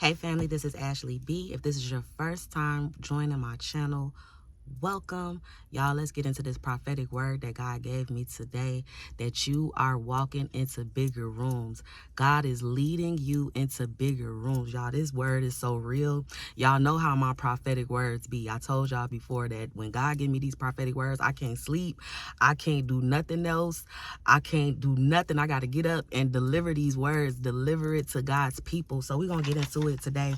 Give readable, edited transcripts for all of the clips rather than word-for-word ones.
Hey family, this is Ashley B. If this is your first time joining my channel, welcome. Y'all, let's get into this prophetic word that God gave me today, that you are walking into bigger rooms. God is leading you into bigger rooms. Y'all, this word is so real. Y'all know how my prophetic words be. I told y'all before that when God give me these prophetic words, I can't sleep. I can't do nothing else. I can't do nothing. I got to get up and deliver these words, deliver it to God's people. So we're going to get into it today.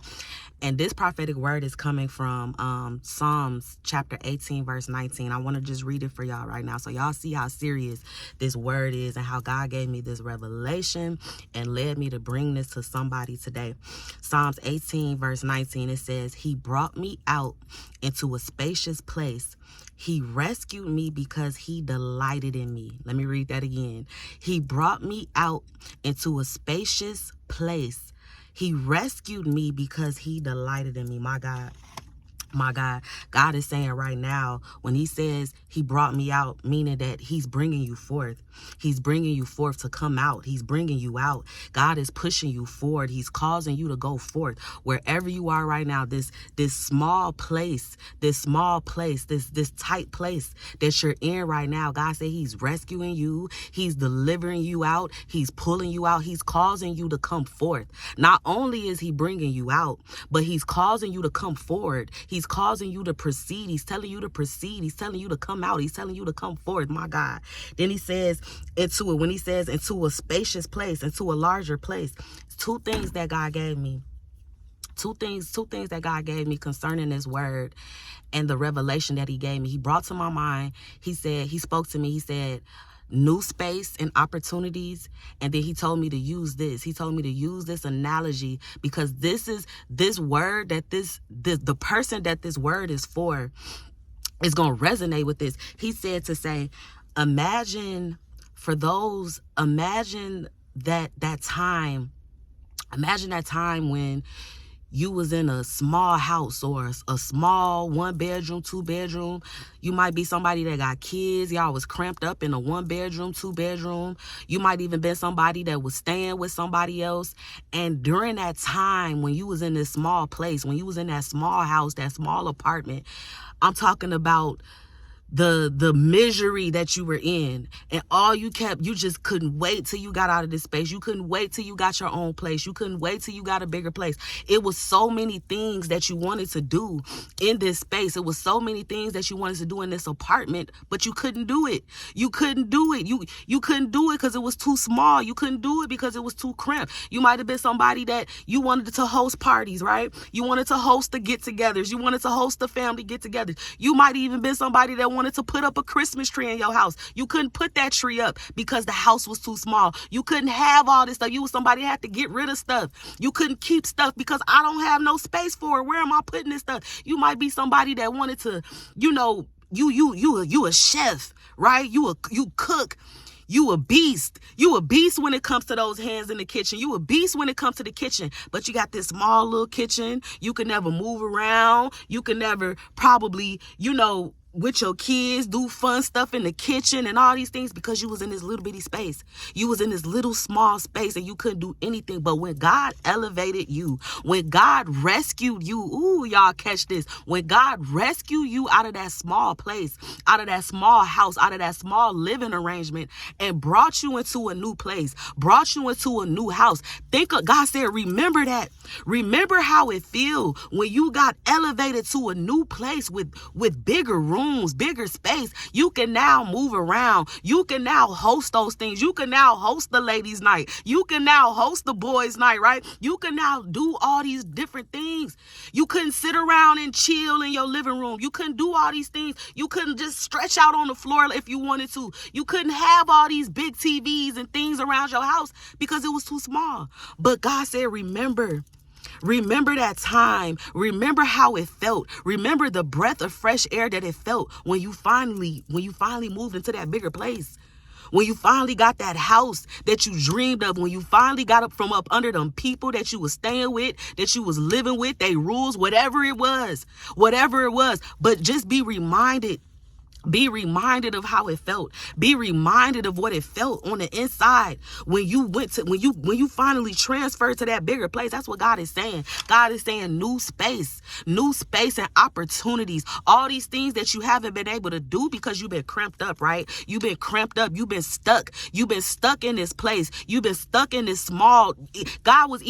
And this prophetic word is coming from Psalms chapter 18, verse 19. I want to just read it for y'all right now so y'all see how serious this word is and how God gave me this revelation and led me to bring this to somebody today. Psalms 18, verse 19, it says, "He brought me out into a spacious place. He rescued me because he delighted in me." Let me read that again. "He brought me out into a spacious place. He rescued me because he delighted in me." My God. My God. God is saying right now, when he says he brought me out, meaning that he's bringing you forth. He's bringing you forth to come out. He's bringing you out. God is pushing you forward. He's causing you to go forth. Wherever you are right now, this small place, this tight place that you're in right now, God said he's rescuing you. He's delivering you out. He's pulling you out. He's causing you to come forth. Not only is he bringing you out, but he's causing you to come forward. He's causing you to proceed. He's telling you to proceed. He's telling you to come out. He's telling you to come forth. My God. Then he says when he says into a spacious place, into a larger place, two things that God gave me. Two things that God gave me concerning this word and the revelation that he gave me. He brought to my mind. He spoke to me. He said, new space and opportunities. And then he told me to use this. He told me to use this analogy because this word that the person that this word is for is going to resonate with this. He said to say, imagine that time when you was in a small house or a small 1-bedroom, 2-bedroom. You might be somebody that got kids. Y'all was cramped up in a 1-bedroom, 2-bedroom. You might even been somebody that was staying with somebody else. And during that time when you was in this small place, when you was in that small house, that small apartment, I'm talking about the misery that you were in, and you just couldn't wait till you got out of this space. You couldn't wait till you got your own place. You couldn't wait till you got a bigger place. It was so many things that you wanted to do in this space. It was so many things that you wanted to do in this apartment, but you couldn't do it. You couldn't do it. You couldn't do it because it was too small. You couldn't do it because it was too cramped. You might have been somebody that you wanted to host parties, right? You wanted to host the get-togethers. You wanted to host the family get-togethers. You might even been somebody that wanted to put up a Christmas tree in your house. You couldn't put that tree up because the house was too small. You couldn't have all this stuff. You was somebody that had to get rid of stuff. You couldn't keep stuff because I don't have no space for it. Where am I putting this stuff? You might be somebody that wanted to, you a chef, right? You cook. You a beast. You a beast when it comes to those hands in the kitchen. You a beast when it comes to the kitchen. But you got this small little kitchen. You can never move around. You can never probably, with your kids, do fun stuff in the kitchen and all these things because you was in this little bitty space. You was in this little small space and you couldn't do anything. But when God elevated you, when God rescued you, ooh, y'all catch this. When God rescued you out of that small place, out of that small house, out of that small living arrangement and brought you into a new place, brought you into a new house. God said, remember that. Remember how it feel when you got elevated to a new place with bigger rooms, bigger space. You can now move around. You can now host those things. You can now host the ladies' night. You can now host the boys' night, right? You can now do all these different things. You couldn't sit around and chill in your living room. You couldn't do all these things. You couldn't just stretch out on the floor if you wanted to. You couldn't have all these big TVs and things around your house because it was too small. But God said, remember that time. Remember how it felt. Remember the breath of fresh air that it felt when you finally moved into that bigger place. When you finally got that house that you dreamed of, when you finally got up from up under them people that you was staying with, that you was living with, they rules, whatever it was. But just be reminded Be reminded of how it felt. Be reminded of what it felt on the inside when you when you finally transferred to that bigger place. That's what God is saying. God is saying new space and opportunities. All these things that you haven't been able to do because you've been cramped up, right? You've been cramped up. You've been stuck. You've been stuck in this place. You've been stuck in this small. God, when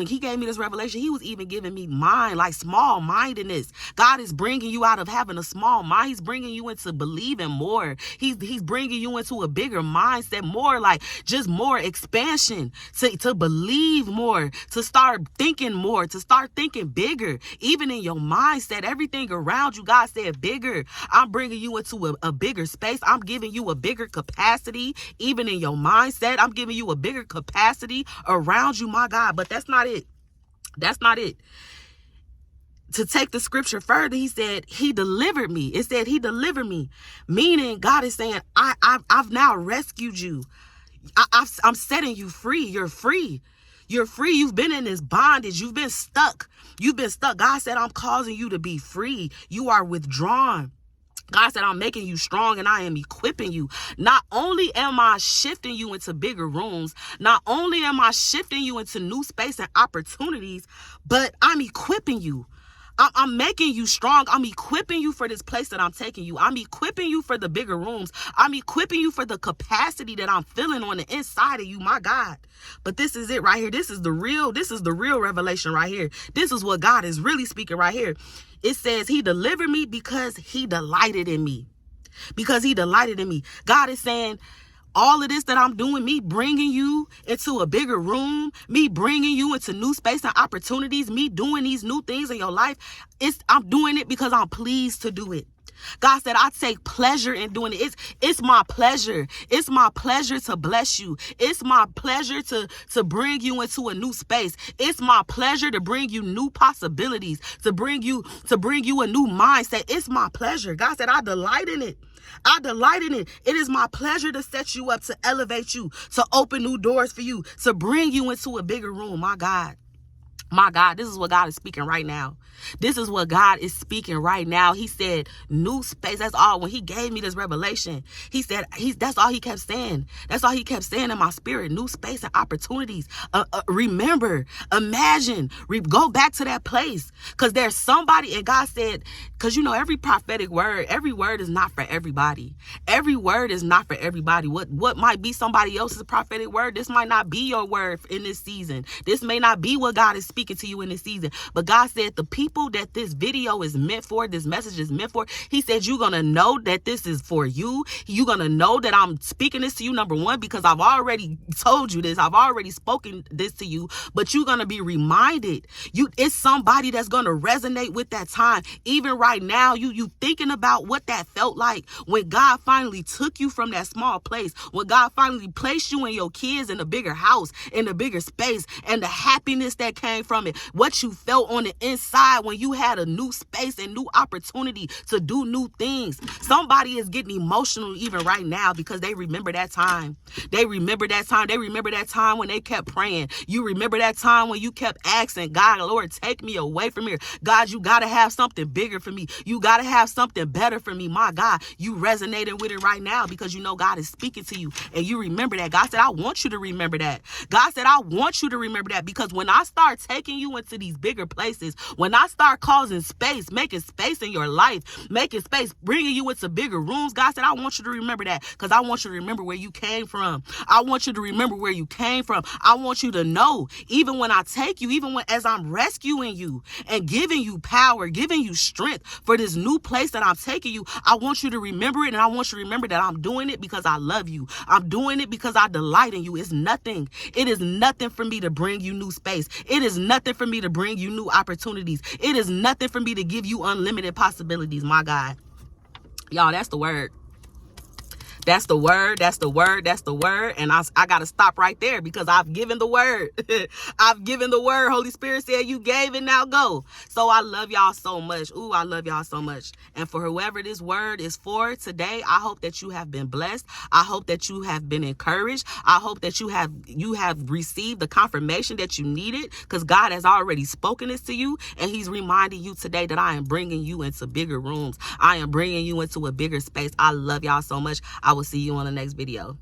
he gave me this revelation, he was even giving me mind, like small mindedness. God is bringing you out of having a small mind. He's bringing you into believing more. He's bringing you into a bigger mindset, more like just more expansion, to believe more, to start thinking more, to start thinking bigger. Even in your mindset, everything around you, God said bigger. I'm bringing you into a bigger space. I'm giving you a bigger capacity. Even in your mindset, I'm giving you a bigger capacity around you, my God. But that's not it. That's not it. To take the scripture further, he said, he delivered me. It said he delivered me, meaning God is saying, I've now rescued you. I'm setting you free. You're free. You're free. You've been in this bondage. You've been stuck. God said, I'm causing you to be free. You are withdrawn. God said, I'm making you strong and I am equipping you. Not only am I shifting you into bigger rooms, not only am I shifting you into new space and opportunities, but I'm equipping you. I'm making you strong. I'm equipping you for this place that I'm taking you. I'm equipping you for the bigger rooms. I'm equipping you for the capacity that I'm feeling on the inside of you, my God. But this is it right here. This is the real revelation right here. This is what God is really speaking right here. It says he delivered me because he delighted in me. Because he delighted in me. God is saying, all of this that I'm doing, me bringing you into a bigger room, me bringing you into new space and opportunities, me doing these new things in your life, I'm doing it because I'm pleased to do it. God said, I take pleasure in doing it. It's my pleasure. It's my pleasure to bless you. It's my pleasure to bring you into a new space. It's my pleasure to bring you new possibilities, to bring you a new mindset. It's my pleasure. God said, I delight in it. I delight in it. It is my pleasure to set you up, to elevate you, to open new doors for you, to bring you into a bigger room. My God. My God, this is what God is speaking right now. This is what God is speaking right now. He said, new space. That's all. When he gave me this revelation, he said, that's all he kept saying. That's all he kept saying in my spirit. New space and opportunities. Remember, imagine, go back to that place. Because there's somebody, and God said, because every prophetic word, every word is not for everybody. Every word is not for everybody. What might be somebody else's prophetic word, this might not be your word in this season. This may not be what God is speaking to you in this season. But God said the people that this video is meant for, this message is meant for, he said, you're going to know that this is for you. You're going to know that I'm speaking this to you, number one, because I've already told you this. I've already spoken this to you, but you're going to be reminded. It's somebody that's going to resonate with that time. Even right now, you thinking about what that felt like when God finally took you from that small place, when God finally placed you and your kids in a bigger house, in a bigger space, and the happiness that came from it, what you felt on the inside when you had a new space and new opportunity to do new things. Somebody is getting emotional even right now because they remember that time. They remember that time. They remember that time when they kept praying. You remember that time when you kept asking God, Lord, take me away from here. God, you got to have something bigger for me. You got to have something better for me. My God, you resonating with it right now because God is speaking to you and you remember that. God said, I want you to remember that. God said, I want you to remember that because when I start taking you into these bigger places, when I start causing space, making space in your life, making space, bringing you into bigger rooms, God said, I want you to remember that because I want you to remember where you came from. I want you to remember where you came from. I want you to know, even when I take you, as I'm rescuing you and giving you power, giving you strength for this new place that I'm taking you, I want you to remember it. And I want you to remember that I'm doing it because I love you. I'm doing it because I delight in you. It's nothing. It is nothing for me to bring you new space. It is nothing for me to bring you new opportunities. It is nothing for me to give you unlimited possibilities, my God. Y'all, that's the word. That's the word. That's the word. That's the word. And I got to stop right there because I've given the word. I've given the word. Holy Spirit said you gave it, now go. So I love y'all so much. Ooh, I love y'all so much. And for whoever this word is for today, I hope that you have been blessed. I hope that you have been encouraged. I hope that you have received the confirmation that you needed, because God has already spoken this to you, and he's reminding you today that I am bringing you into bigger rooms. I am bringing you into a bigger space. I love y'all so much. I will see you on the next video.